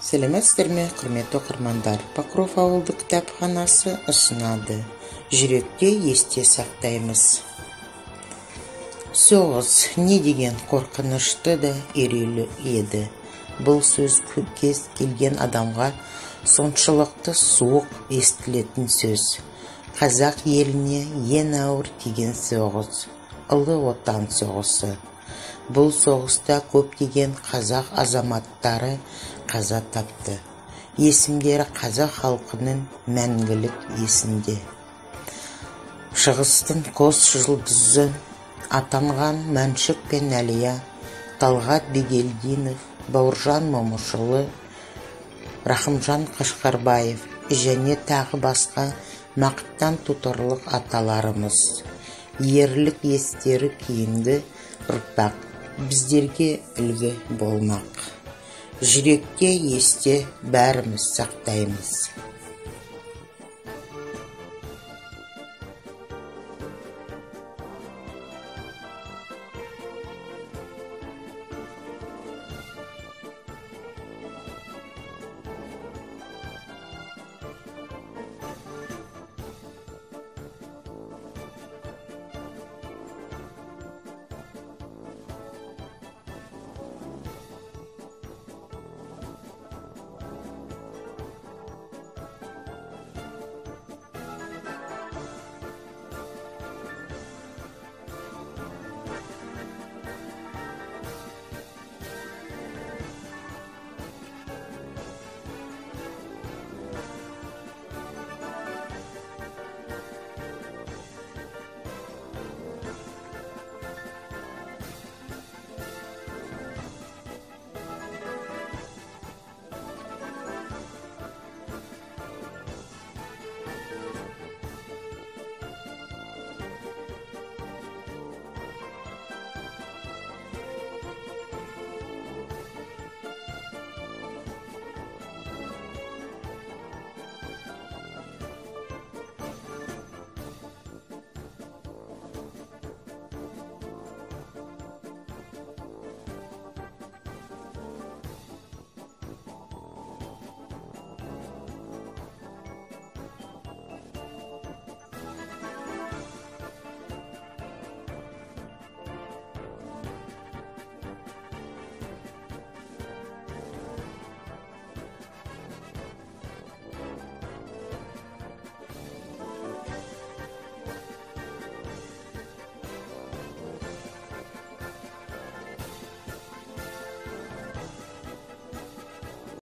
Сәлеметсіздер ме, құрметті оқырмандар? Покров ауылдық кітапханасы ұсынады. Жүректе есте сақтаймыз. Соғыс не деген қорқынышты да үрейлі еді. Бұл сөз кез келген адамға соншылықты суық естілетін сөз. Қазақ еліне ең ауыр тиген соғыс, ұлы отан соғысы. Бұл соғыста көптеген қазақ азаматтары қаза тапты. Есімдері қазақ халқының мәңгілік есінде. Шығыстың қос жұлдызы атанған Мәншүк пен Әлия, Талғат Бигелдинов, Бауыржан Момышұлы, Рахымжан Қашқарбаев және тағы басқа мақтан тұтарлық аталарымыз. Ерлік естері кейінгі ұрпақ біздерге үлгі болмақ. Жүректе есте бәріміз сақтаймыз.